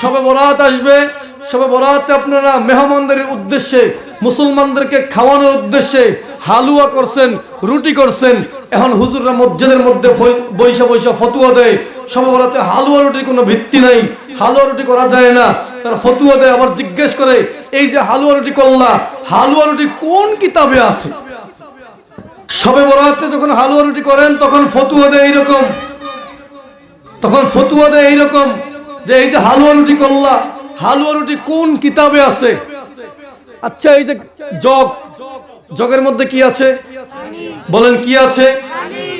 শবে বরাত আসবে, শবে বরাতে আপনারা মেহমানদারির উদ্দেশ্যে মুসলমানদেরকে খাওয়ানোর উদ্দেশ্যে হালুয়া করছেন, রুটি করছেন। এখন হুজুররা মসজিদের মধ্যে বৈশা বৈশা ফতুয়া দেয় শবে বরাতে হালুয়া রুটির কোনো ভিত্তি নাই, হালুয়া রুটি করা যায় না। তার ফতুয়া দেয়, আবার জিজ্ঞেস করে এই যে হালুয়া রুটি করলা, হালুয়া রুটি কোন কিতাবে আছে? শবে বরাতে যখন হালুয়া রুটি করেন তখন ফতুয়া দেয় এইরকম, যে এই যে হালুয়া রুটি করলা, হালুয়া রুটি কোন কিতাবে আছে? আচ্ছা, এই যে জগের মধ্যে কি আছে বলেন, কি আছে?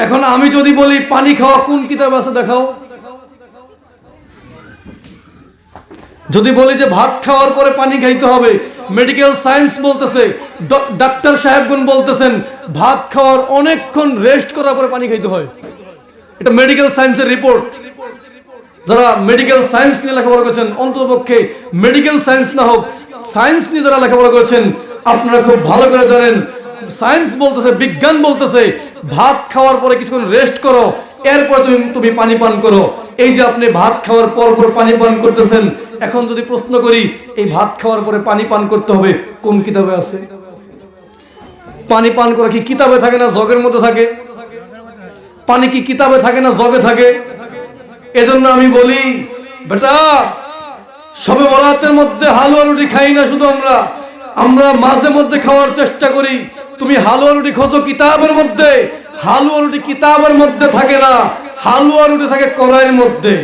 এখন আমি যদি বলি পানি খাওয়া কোন কিতাবে আছে দেখাও। যদি বলি যে ভাত খাওয়ার পরে পানি খাইতে হবে, মেডিকেল সায়েন্স বলতেছে, ডাক্তার সাহেবগণ বলতেছেন ভাত খাওয়ার অনেকক্ষণ রেস্ট করার পরে পানি খাইতে হয়। এটা মেডিকেল সায়েন্সের রিপোর্ট। যারা মেডিকেল সায়েন্স নিয়ে লেখাপড়া করেছেন, অন্ততপক্ষে মেডিকেল সায়েন্স না হোক, সায়েন্স নিয়ে যারা লেখাপড়া করেছেন আপনারা খুব ভালো করে জানেন, সায়েন্স বলতেছে, বিজ্ঞান বলতেছে ভাত খাওয়ার পরে কিছুক্ষণ রেস্ট করো, এরপর তুমি পানি পান করো। এই যে আপনি ভাত খাওয়ার পর পানি পান করতেছেন, এখন যদি প্রশ্ন করি এই ভাত খাওয়ার পরে পানি পান করতে হবে কোন কিতাবে আছে? পানি পান করা কি কিতাবে থাকে না জগের মধ্যে থাকে? পানি কি কিতাবে থাকে না জগে থাকে? এজন্য আমি বলি বেটা, শবে বরাতের মধ্যে হালুয়া রুটি খাই না শুধু আমরা মাঝে মধ্যে খাওয়ার চেষ্টা করি। তুমি হালুয়া রুটি খোঁজো কিতাবের মধ্যে, হালুয়া রুটি কিতাবের মধ্যে থাকে না, হালুয়া রুটি থাকে কড়াইয়ের মধ্যে,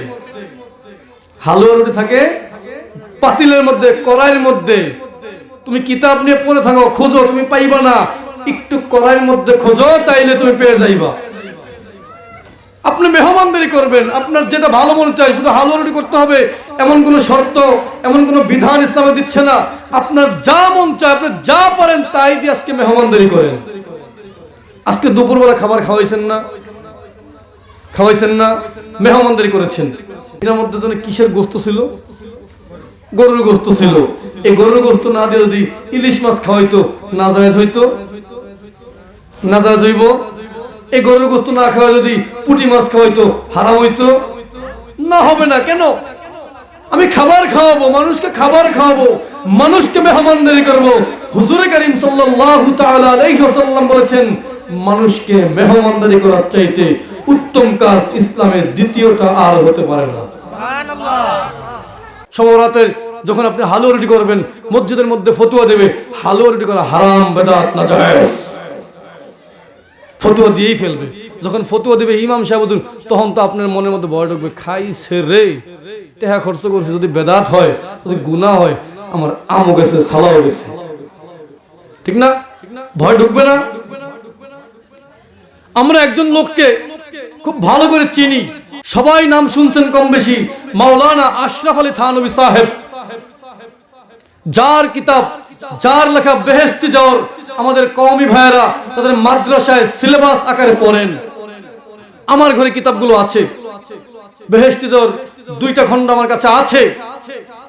হালুয়া রুটি থাকে পাতিলের মধ্যে, কড়াইয়ের মধ্যে। তুমি কিতাব নিয়ে পড়ে থাকো, খোঁজো, তুমি পাইবা না। একটু কড়াইয়ের মধ্যে খোঁজো, তাইলে তুমি পেয়ে যাইবা। আপনি মেহমানদারি করবেন, আপনার যেটা ভালো মনে চায়, শুধু হালুয়া রুটি করতে হবে এমন কোনো শর্ত, এমন কোনো বিধান ইসলামে দিচ্ছে না। আপনার যা মন চায়, আপনি যা পারেন তাই দিয়ে আজকে মেহমানদারি করেন। আজকে দুপুরবেলা খাবার খাওয়াইছেন না, মেহমানদারি করেছেন। এটার মধ্যে যেন কিসের গোস্ত ছিল? গরুর গোস্ত ছিল। এই গরুর গোস্ত না দিয়ে যদি ইলিশ মাছ খাওয়াইতো নাজায়েজ হইতো? নাজায়েজ হইব? এই গরুর গোস্ত না খাওয়া যদি পুঁটি মাছ খাওয়াইতো হারাম হইতো? না, হবে না। কেন? আমি খাবার খাওয়াবো, মানুষকে খাবার খাওয়াবো, মানুষকে মেহমানদারি করবো। হুজুরে কারীম সাল্লাল্লাহু তাআলা আলাইহি ওয়াসাল্লাম বলেছেন, মানুষকে মেহমানদারি করার চাইতে উত্তম কাজ ইসলামের দ্বিতীয়টা আর হতে পারে না। সুবহানাল্লাহ। শবে বরাতের যখন আপনি হালুয়া রুটি করবেন, মসজিদের মধ্যে ফতোয়া দেবে হালুয়া রুটি করা হারাম, বেদাত, নাজায়েজ। ফতোয়া দিয়েই ফেলবে। যখন ফতোয়া দেবে ইমাম সাহেব, তখন তো আপনার মনের মধ্যে ভয় ঢুকবে, খাইছে রে, টাকা খরচ করছে, যদি বেদাত হয়, যদি গুনাহ হয়, আমার আমও গেছে, সালাও গেছে। ঠিক না? ভয় ঢুকবে না? আমরা একজন লোককে খুব ভালো করে চিনি, সবাই নাম শুনছেন কম বেশি, মাওলানা আশরাফ আলী থানভী সাহেব, যার কিতাব, যার লেখা বেহেশতি যাওয়ার আমাদের কওমি ভাইয়েরা তাদের মাদ্রাসায় সিলেবাস আকারে পড়েন। আমার ঘরে কিতাবগুলো আছে। বেহেশতি যাওয়ার 2টা খণ্ড আমার কাছে আছে।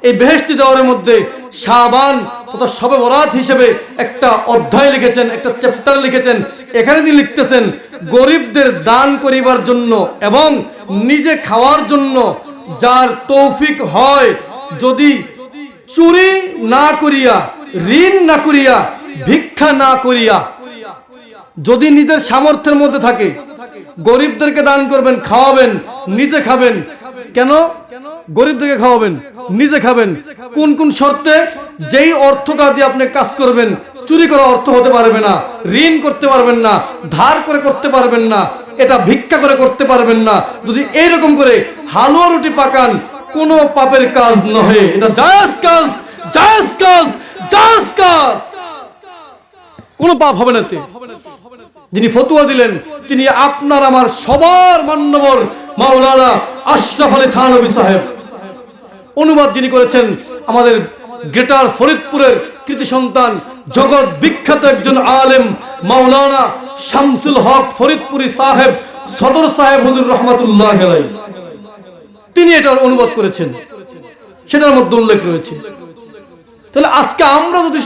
এই বেহেশতি যাওয়ার মধ্যে শাবান তথা শবে বরাত হিসেবে একটা অধ্যায় লিখেছেন, একটা চ্যাপ্টার লিখেছেন। এখানে তিনি লিখতেছেন, গরিবদের দান করিবার জন্য এবং নিজে খাওয়ার জন্য যার তৌফিক হয়, যদি চুরি না করিয়া, ঋণ না করিয়া, ভিক্ষা না করিয়া, যদি নিজের সামর্থ্যের মধ্যে থাকে, গরিবদেরকে দান করবেন, খাওয়াবেন, নিজে খাবেন। কেন গরিবদেরকে খাওয়াবেন, নিজে খাবেন? কোন কোন শর্তে? যেই অর্থটা দিয়ে আপনি কাজ করবেন, চুরি করা অর্থ হতে পারবে না, ঋণ করতে পারবেন না, ধার করে করতে পারবেন না, এটা ভিক্ষা করে করতে পারবেন না। যদি এইরকম করে হালুয়া রুটি পাকান, কোনো পাপের কাজ নহে, এটা জায়েজ কাজ, জায়েজ কাজ, জায়েজ কাজ, কোনো পাপ হবে না। যিনি ফতোয়া দিলেন তিনি আপনার আমার সবার মান্যবর মাওলানা আশরাফ আলী থানভী সাহেব। অনুবাদ যিনি করেছেন আমাদের গ্রেটার ফরিদপুরের কৃতি সন্তান, জগৎ বিখ্যাত একজন আলেম মাওলানা শামসুল হক ফরিদপুরি সাহেব, সদর সাহেব হুজুর রহমাতুল্লাহ আলাইহি, তিনি এটার অনুবাদ করেছেন, সেটার মধ্যে উল্লেখ রয়েছে। তাহলে আজকে আমরা যদি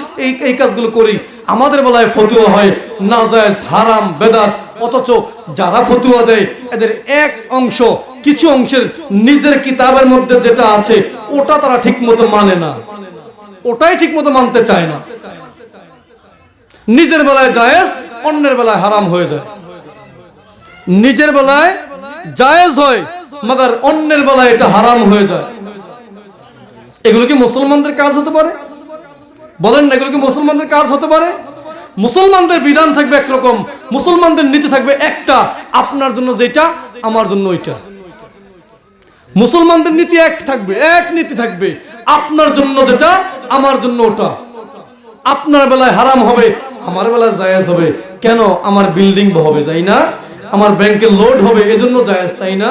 এই কাজগুলো করি, আমাদের বেলায় ফতোয়া হয় নাজায়েজ, হারাম, বেদাত, অথচ যারা ফতোয়া দেয় এদের এক অংশ কিছু অংশের নিজের কিতাবের মধ্যে যেটা আছে ওটা তারা ঠিক মতো মানে না, ওটাই ঠিক মতো মানতে চায় না। নিজের বেলায় জায়েজ, অন্যের বেলায় হারাম হয়ে যায়। নিজের বেলায় জায়েজ হয়, মগর অন্যের বেলায় এটা হারাম হয়ে যায়। এগুলো কি মুসলমানদের কাজ হতে পারে? বলেন না, এগুলো কি মুসলমানদের কাজ হতে পারে? মুসলমানদের বিধান থাকবে একরকম, মুসলমানদের নীতি থাকবে একটা, আপনার জন্য যেটা আমার জন্য ওইটা। মুসলমানদের নীতি এক থাকবে, এক নীতি থাকবে, আপনার জন্য যেটা আমার জন্য ওটা। আপনার বেলায় হারাম হবে, আমার বেলায় জায়েজ হবে। কেন? আমার বিল্ডিং হবে, তাই না? আমার ব্যাংকে লোড হবে, এজন্য জায়েজ, তাই না?